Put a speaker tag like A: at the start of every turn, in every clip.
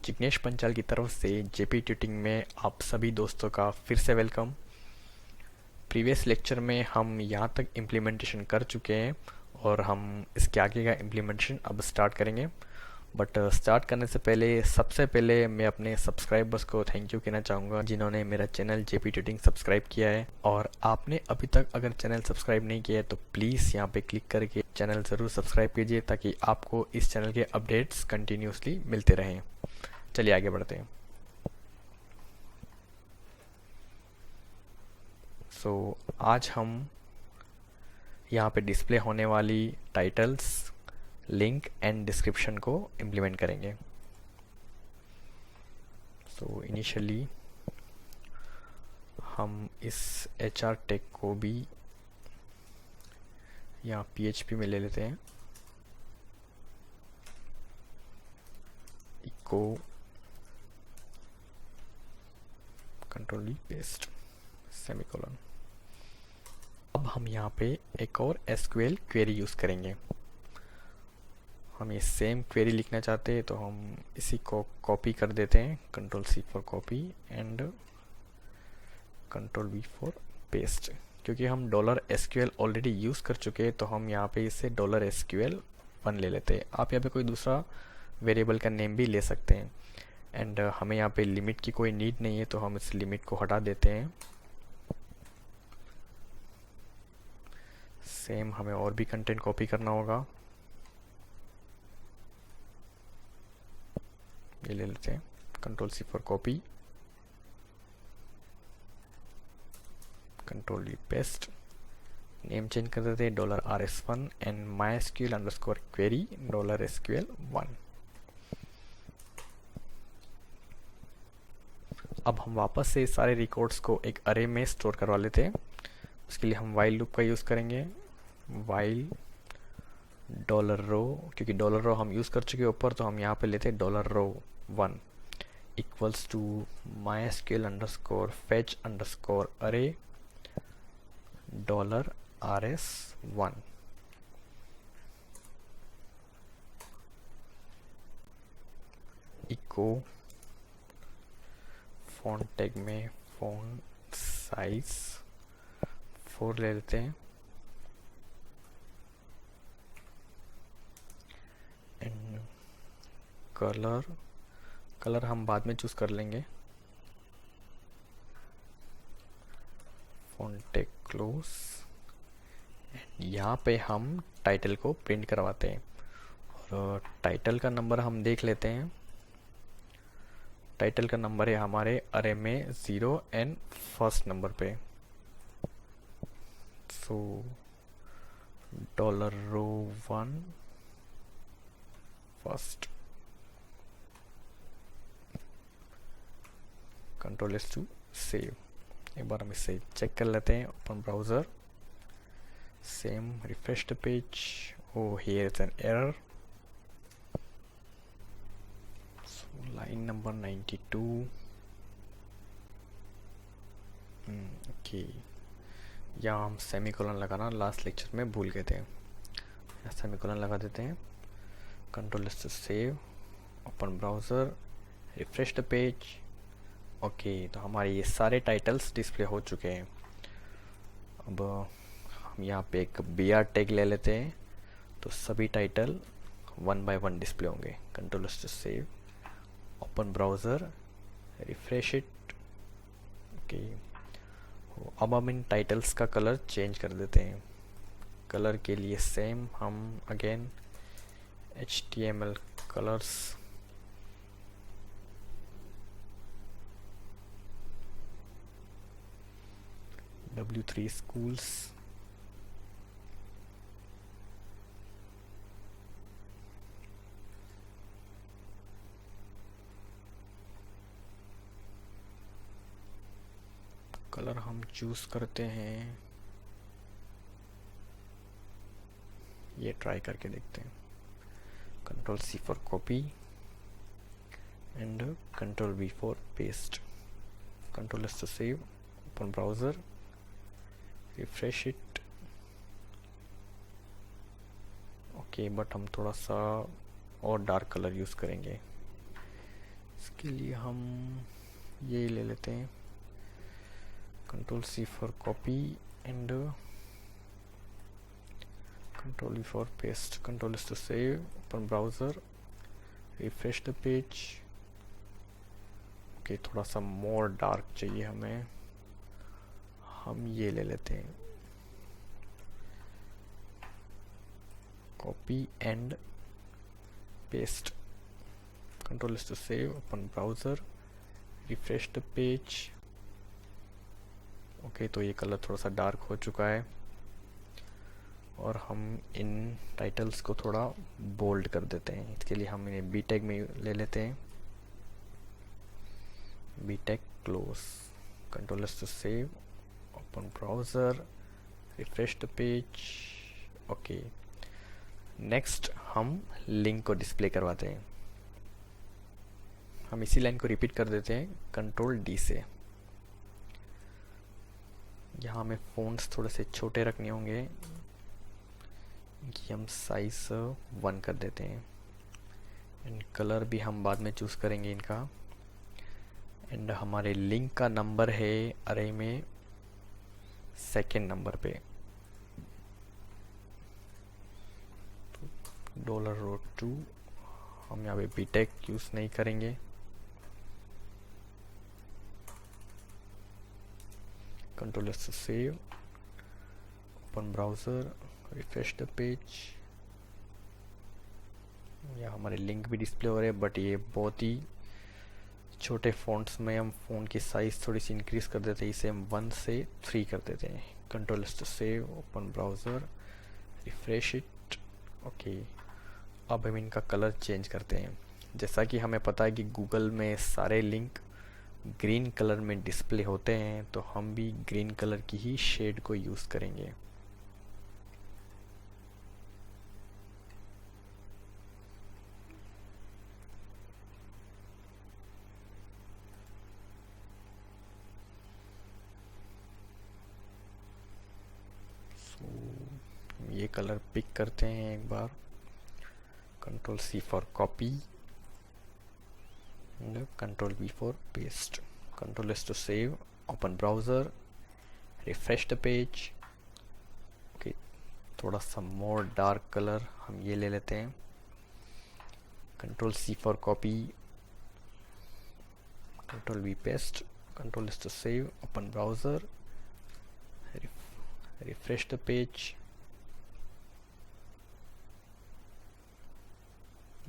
A: जिग्नेश पंचाल की तरफ से जेपी ट्यूटिंग में आप सभी दोस्तों का फिर से वेलकम। प्रीवियस लेक्चर में हम यहाँ तक इम्प्लीमेंटेशन कर चुके हैं और हम इसके आगे का इम्प्लीमेंटेशन अब स्टार्ट करेंगे। बट स्टार्ट करने से पहले सबसे पहले मैं अपने सब्सक्राइबर्स को थैंक यू कहना चाहूँगा जिन्होंने मेरा चैनल जेपी ट्यूटिंग सब्सक्राइब किया है। और आपने अभी तक अगर चैनल सब्सक्राइब नहीं किया है तो प्लीज़ यहाँ पे क्लिक करके चैनल ज़रूर सब्सक्राइब कीजिए ताकि आपको इस चैनल के अपडेट्स कंटिन्यूसली मिलते रहें। चलिए आगे बढ़ते हैं। आज हम यहाँ पे डिस्प्ले होने वाली टाइटल्स, लिंक एंड डिस्क्रिप्शन को इम्प्लीमेंट करेंगे। इनिशियली हम इस HR टैग को भी यहाँ PHP में ले लेते हैं। Echo control V paste semicolon. अब हम यहाँ पे एक और SQL क्वेरी यूज़ करेंगे। हम ये सेम क्वेरी लिखना चाहते हैं तो हम इसी को कॉपी कर देते हैं, control C for copy and control V for paste. क्योंकि हम $SQL ऑलरेडी यूज़ कर चुके हैं तो हम यहाँ पे इसे $SQL1 ले लेते हैं। आप यहाँ पे कोई दूसरा वेरिएबल का नेम भी ले सकते हैं। एंड हमें यहाँ पे लिमिट की कोई नीड नहीं है तो हम इस लिमिट को हटा देते हैं। सेम हमें और भी कंटेंट कॉपी करना होगा। ये ले लेते हैं, control C for copy, control V paste. Name change कर देते हैं $RS1 and MySQL underscore query $SQL1। अब हम वापस से सारे रिकॉर्ड्स को एक अरे में स्टोर करवा लेते हैं। उसके लिए हम वाइल लूप का यूज़ करेंगे। वाइल $row, क्योंकि $row हम यूज़ कर चुके हैं ऊपर तो हम यहाँ पे लेते हैं $row1 equals to MySQL underscore fetch underscore array $RS1। Echo font tag में फॉन्ट साइज 4 ले लेते हैं एंड कलर हम बाद में चूज़ कर लेंगे। Font tag close. यहाँ पे हम टाइटल को प्रिंट करवाते हैं और टाइटल का नंबर हम देख लेते हैं। टाइटल का नंबर है हमारे अरे में 0 एंड फर्स्ट नंबर पे। $row1 first. Control S to save. एक बार हम इसे चेक कर लेते हैं। Open browser, same refresh the page. Oh, here is an error. Line number 92. Okay, यहाँ हम सेमीकोलन लगाना लास्ट लेक्चर में भूल गए थे। सेमीकोलन लगा देते हैं। Control S to save. Open browser, refresh the page. Okay, तो हमारे ये सारे टाइटल्स डिस्प्ले हो चुके हैं। अब हम यहाँ पे एक BR टैग ले लेते हैं तो सभी टाइटल 1 by 1 डिस्प्ले होंगे। Control S to save. Open browser, refresh it. Okay, अब हम इन टाइटल्स का कलर चेंज कर देते हैं। कलर के लिए सेम हम again HTML colours, W3 schools, colour हम चूज़ करते हैं, ये ट्राई करके देखते हैं। Control C for copy and control V for paste. Control S to save. Open browser, refresh it. Okay, but हम थोड़ा सा और डार्क कलर यूज़ करेंगे। इसके लिए हम ये ले लेते हैं, control C for copy and control V for paste, control S to save, open browser, refresh the page. Okay, थोड़ा सा मोर डार्क चाहिए हमें, हम ये ले लेते हैं, copy and paste, control S to save, open browser, refresh the page. Okay, तो ये कलर थोड़ा सा डार्क हो चुका है और हम इन टाइटल्स को थोड़ा बोल्ड कर देते हैं। इसके लिए हम इन्हें बी टैग में ले लेते हैं, B tag close, control S to save, open browser, refresh the page. Okay, next हम लिंक को डिस्प्ले करवाते हैं। हम इसी लाइन को रिपीट कर देते हैं कंट्रोल D से। यहाँ हमें फ़ॉन्ट्स थोड़े से छोटे रखने होंगे, कि हम साइज 1 कर देते हैं, एंड कलर भी हम बाद में चूज़ करेंगे इनका। एंड हमारे लिंक का नंबर है अरे में सेकेंड नंबर पे, $2 हम यहाँ पे बी टैग यूज़ नहीं करेंगे। Control S to save, open browser, refresh the page. या हमारे लिंक भी डिस्प्ले हो रहे हैं, बट ये बहुत ही छोटे फ़ॉन्ट्स में हम फ़ोन की साइज़ थोड़ी सी इंक्रीज़ कर देते हैं, इसे हम 1 से 3 कर देते हैं। Control S to save, open browser, refresh it. Okay, अब हम इनका कलर चेंज करते हैं। जैसा कि हमें पता है कि गूगल में सारे लिंक ग्रीन कलर में डिस्प्ले होते हैं, तो हम भी ग्रीन कलर की ही शेड को यूज़ करेंगे। ये कलर पिक करते हैं एक बार, control C for copy, control V for paste, control S to save, open browser, refresh the page. Okay, थोड़ा सा मोर डार्क कलर हम ये ले लेते हैं, control C for copy, control V paste, control S to save, open browser, refresh the page.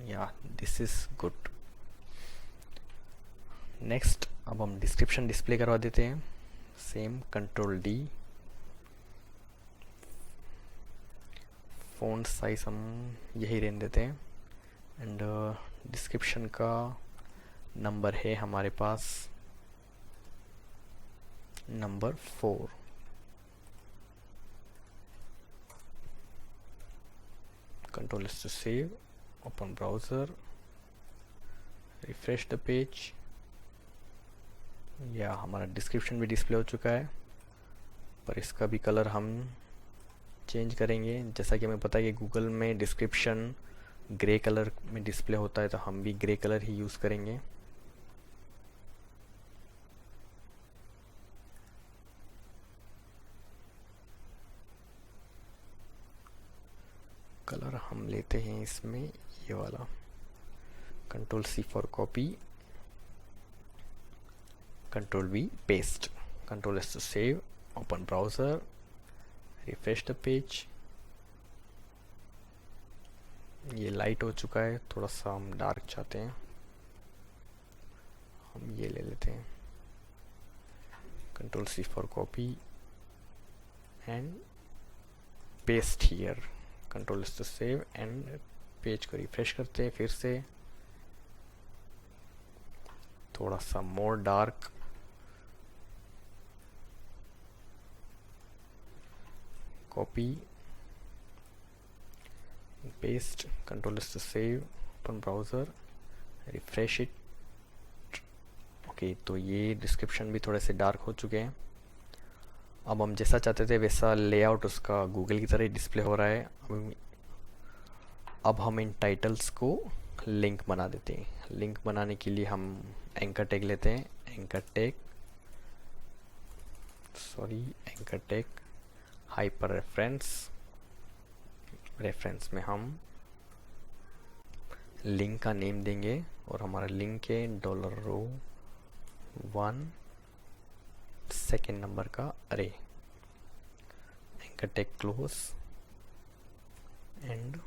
A: या this is good. Next अब हम डिस्क्रिप्शन डिस्प्ले करवा देते हैं, same control D, font size हम यही रहने देते हैं, एंड डिस्क्रिप्शन का नंबर है हमारे पास number 4। Control S to save, open browser, refresh the page. या हमारा डिस्क्रिप्शन भी डिस्प्ले हो चुका है, पर इसका भी कलर हम चेंज करेंगे। जैसा कि हमें पता है कि गूगल में डिस्क्रिप्शन ग्रे कलर में डिस्प्ले होता है, तो हम भी ग्रे कलर ही यूज़ करेंगे। कलर हम लेते हैं इसमें ये वाला, control C for copy, control V paste, control S to save, open browser, refresh the page. ये लाइट हो चुका है, थोड़ा सा हम डार्क चाहते हैं, हम ये ले लेते हैं, control C for copy and paste here, control S to save, and page को रिफ्रेश करते हैं फिर से, थोड़ा सा more dark, copy, paste, control S to save, open browser, refresh it. Okay, तो ये डिस्क्रिप्शन भी थोड़े से डार्क हो चुके हैं। अब हम जैसा चाहते थे वैसा लेआउट उसका गूगल की तरह ही डिस्प्ले हो रहा है। अब हम इन टाइटल्स को लिंक बना देते हैं। लिंक बनाने के लिए हम एंकर टैग लेते हैं, एंकर टैग हाइपर रेफरेंस में हम लिंक का नेम देंगे और हमारा लिंक है $रो1 सेकेंड नंबर का अरे। Anchor tag close and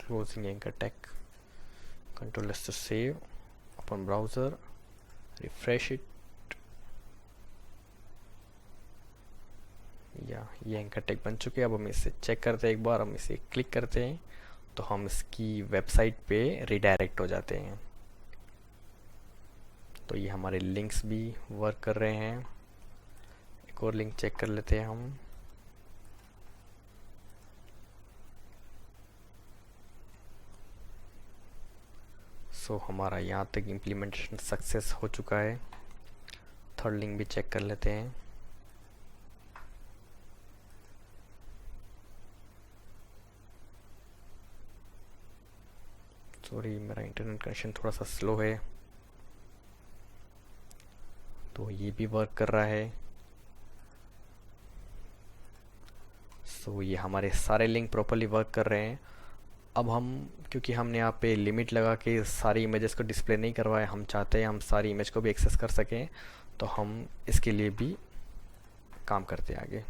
A: closing anchor tag, Control S to save, open browser, refresh it, या ये एंकर टैग बन चुके हैं। अब हम इसे चेक करते हैं, एक बार हम इसे क्लिक करते हैं तो हम इसकी वेबसाइट पे रिडायरेक्ट हो जाते हैं। तो ये हमारे लिंक्स भी वर्क कर रहे हैं। एक और लिंक चेक कर लेते हैं हम। हमारा यहाँ तक इम्प्लीमेंटेशन सक्सेस हो चुका है। थर्ड लिंक भी चेक कर लेते हैं। सॉरी, मेरा इंटरनेट कनेक्शन थोड़ा सा स्लो है। तो ये भी वर्क कर रहा है। ये हमारे सारे लिंक प्रॉपर्ली वर्क कर रहे हैं। अब हम, क्योंकि हमने यहाँ पे लिमिट लगा के सारी इमेजेस को डिस्प्ले नहीं करवाए, हम चाहते हैं हम सारी इमेज को भी एक्सेस कर सकें, तो हम इसके लिए भी काम करते हैं आगे।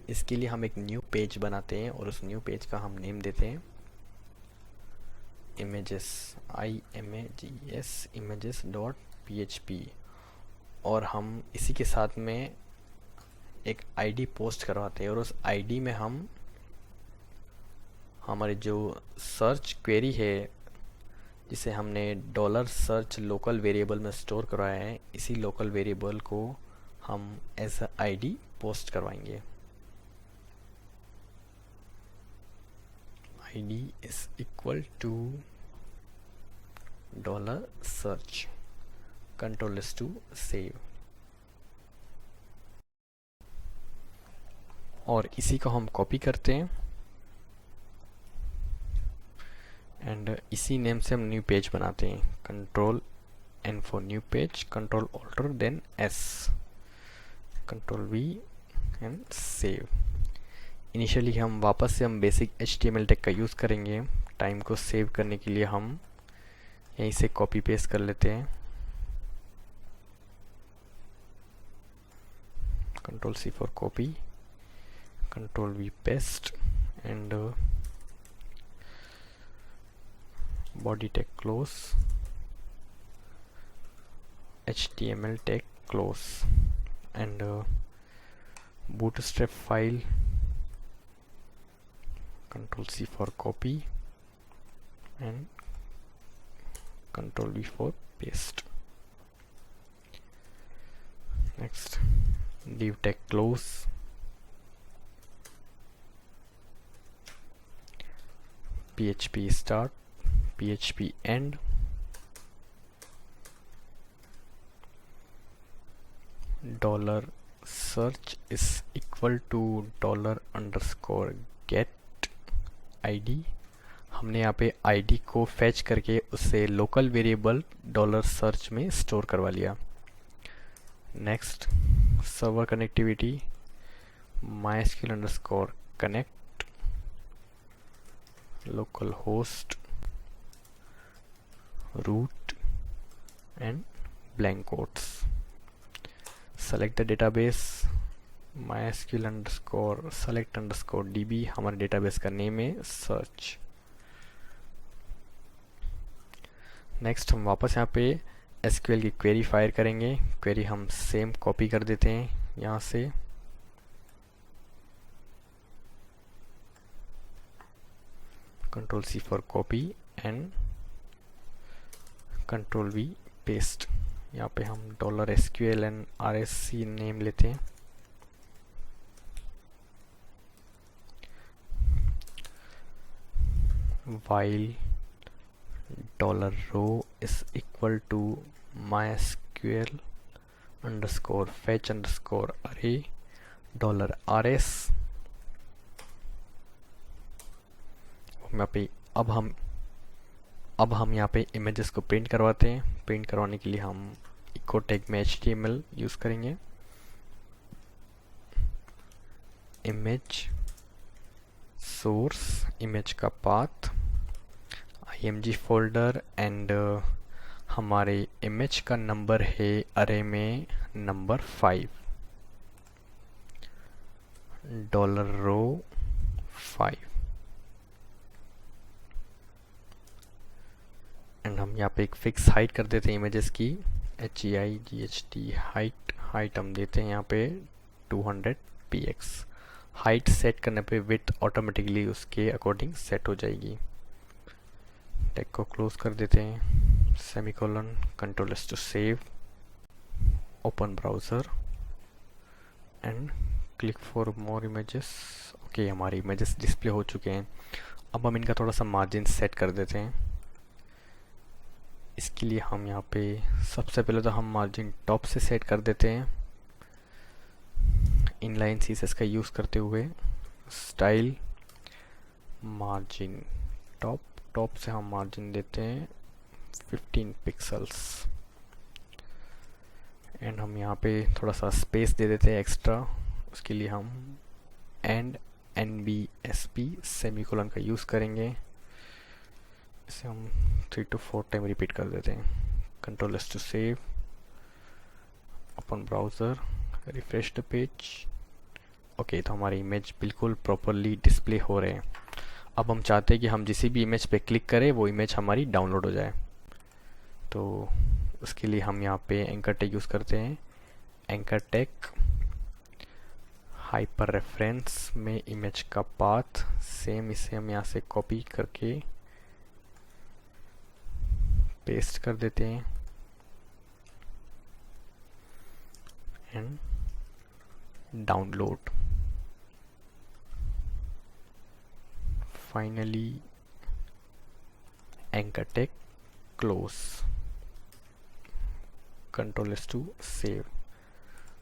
A: इसके लिए हम एक न्यू पेज बनाते हैं और उस न्यू पेज का हम नेम देते हैं images.php और हम इसी के साथ में एक आईडी पोस्ट करवाते हैं और उस आईडी में हम हमारी जो सर्च क्वेरी है जिसे हमने $search लोकल वेरिएबल में स्टोर करवाया है, इसी लोकल वेरिएबल को हम एज अ आईडी पोस्ट करवाएंगे। ID is equal to $search, Control S to save. और इसी को हम कॉपी करते हैं एंड इसी नेम से हम न्यू पेज बनाते हैं। Control N for new page, Control Alt then S, Control V and save. Initially हम वापस से बेसिक HTML टैग का यूज़ करेंगे। टाइम को सेव करने के लिए हम यहीं से कॉपी पेस्ट कर लेते हैं। Control C for copy, Control V paste and body tag close, HTML tag close and bootstrap file, Control C for copy and Control V for paste. Next, div tag close, PHP start, PHP end, $search is equal to $_get ID। हमने यहाँ पे ID को fetch करके उससे local variable $search में store करवा लिया। Next, server connectivity, MySQL_connect, local host, root and blank quotes. Select the database, MySQL_select_db, हमारे डेटाबेस का नेम है सर्च। नेक्स्ट, हम वापस यहाँ पे SQL की क्वेरी फायर करेंगे। क्वेरी हम सेम कॉपी कर देते हैं यहाँ से, Control C for copy and Control V paste. यहाँ पे हम $SQL एंड RSC नेम लेते हैं। while $row is equal to MySQL_fetch_array $rs। यहाँ पे अब हम अब हम यहाँ पे इमेजेस को प्रिंट करवाते हैं। प्रिंट करवाने के लिए हम इको टैग में HTML यूज़ करेंगे। इमेज सोर्स, इमेज का पाथ, img फोल्डर एंड हमारे इमेज का नंबर है अरे में नंबर 5, $रो5 एंड हम यहाँ पे एक फिक्स हाइट कर देते हैं इमेजेस की, HEIGHT हाइट हम देते हैं यहाँ पे 200px। हाइट सेट करने पे विड्थ ऑटोमेटिकली उसके अकॉर्डिंग सेट हो जाएगी। टैग को क्लोज कर देते हैं, semicolon, Ctrl+S to save, open browser and click for more images. Okay, हमारे इमेजेस डिस्प्ले हो चुके हैं। अब हम इनका थोड़ा सा मार्जिन सेट कर देते हैं। इसके लिए हम यहाँ पे सबसे पहले तो हम मार्जिन टॉप से सेट कर देते हैं, इनलाइन CSS का यूज़ करते हुए। स्टाइल मार्जिन टॉप से हम मार्जिन देते हैं 15 पिक्सल्स एंड हम यहाँ पे थोड़ा सा स्पेस दे देते हैं एक्स्ट्रा। उसके लिए हम एंड NBSP सेमीकोलन का यूज़ करेंगे। इसे हम 3 to 4 टाइम रिपीट कर देते हैं। Ctrl+S to save, open browser, refresh the page. Okay, तो हमारी इमेज बिल्कुल प्रॉपरली डिस्प्ले हो रहे हैं। अब हम चाहते हैं कि हम जिस भी इमेज पे क्लिक करें वो इमेज हमारी डाउनलोड हो जाए। तो उसके लिए हम यहाँ पे एंकर टैग यूज़ करते हैं। एंकर टैग हाइपर रेफरेंस में इमेज का पाथ सेम, इसे हम यहाँ से कॉपी करके पेस्ट कर देते हैं and download. Finally anchor tag close, Ctrl+S to save,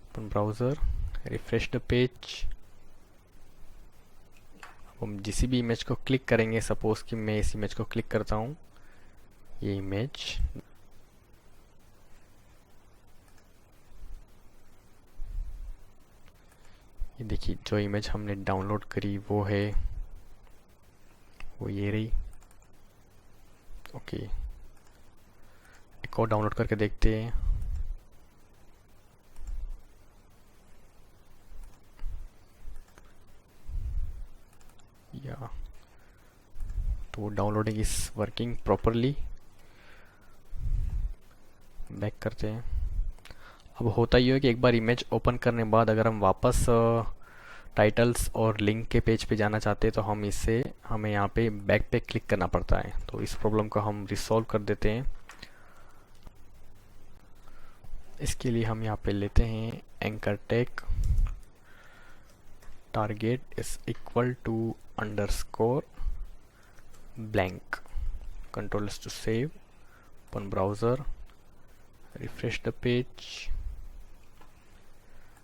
A: open browser, refresh the page. हम जिस भी इमेज को क्लिक करेंगे, सपोज कि मैं इस इमेज को क्लिक करता हूँ, ये इमेज ये देखिए, जो इमेज हमने डाउनलोड करी वो है, वो ये रही। ओके, एक और डाउनलोड करके देखते हैं। या तो downloading is working properly. Back करते हैं। अब होता ही है कि एक बार इमेज ओपन करने के बाद अगर हम वापस टाइटल्स और लिंक के पेज पे जाना चाहते हैं तो हमें यहाँ पे बैक पे क्लिक करना पड़ता है। तो इस प्रॉब्लम को हम रिसॉल्व कर देते हैं। इसके लिए हम यहाँ पे लेते हैं anchor tag target is equal to underscore blank, Ctrl+S to save, open browser, refresh the page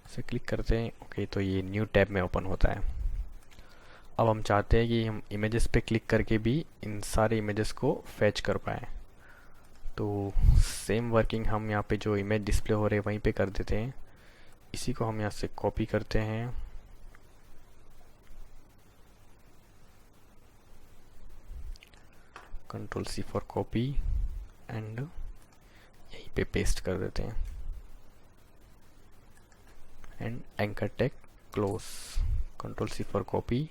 A: से क्लिक करते हैं। ओके, तो ये न्यू टैब में ओपन होता है। अब हम चाहते हैं कि हम इमेजेस पे क्लिक करके भी इन सारे इमेजेस को फैच कर पाए। तो सेम वर्किंग हम यहाँ पे जो इमेज डिस्प्ले हो रहे हैं वहीं पे कर देते हैं। इसी को हम यहाँ से कॉपी करते हैं, Ctrl+C फॉर कॉपी एंड यहीं पे पेस्ट कर देते हैं and anchor tag close, Ctrl+C for copy,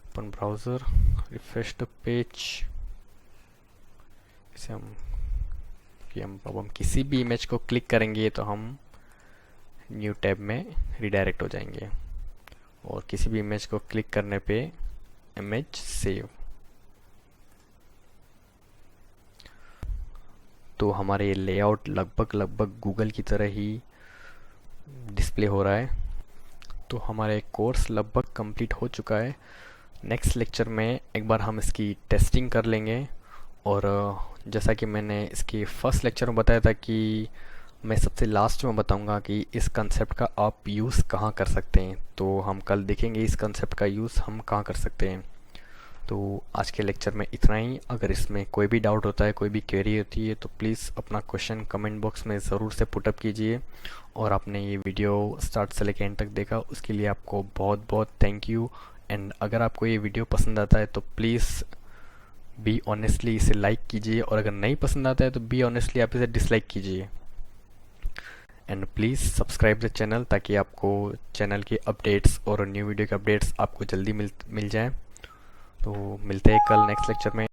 A: open browser, refresh the page. इसे अब हम किसी भी इमेज को क्लिक करेंगे तो हम न्यू टैब में रिडायरेक्ट हो जाएंगे और किसी भी इमेज को क्लिक करने पे इमेज सेव। तो हमारे ये लेआउट लगभग गूगल की तरह ही डिस्प्ले हो रहा है। तो हमारे कोर्स लगभग कंप्लीट हो चुका है। नेक्स्ट लेक्चर में एक बार हम इसकी टेस्टिंग कर लेंगे और जैसा कि मैंने इसकी फर्स्ट लेक्चर में बताया था कि मैं सबसे लास्ट में बताऊंगा कि इस कंसेप्ट का आप यूज़ कहाँ कर सकते हैं। तो हम कल देखेंगे इस कंसेप्ट का यूज़ हम कहाँ कर सकते हैं। तो आज के लेक्चर में इतना ही। अगर इसमें कोई भी डाउट होता है, कोई भी क्वेरी होती है, तो प्लीज़ अपना क्वेश्चन कमेंट बॉक्स में ज़रूर से पुटअप कीजिए। और आपने ये वीडियो स्टार्ट से लेकर एंड तक देखा, उसके लिए आपको बहुत बहुत थैंक यू। एंड अगर आपको ये वीडियो पसंद आता है तो प्लीज़ बी ऑनेस्टली इसे लाइक कीजिए, और अगर नहीं पसंद आता है तो बी ऑनेस्टली आप इसे डिसलाइक कीजिए। And please subscribe the channel, ताकि आपको चैनल के अपडेट्स और न्यू वीडियो के अपडेट्स आपको जल्दी मिल जाएं। तो मिलते हैं कल नेक्स्ट लेक्चर में।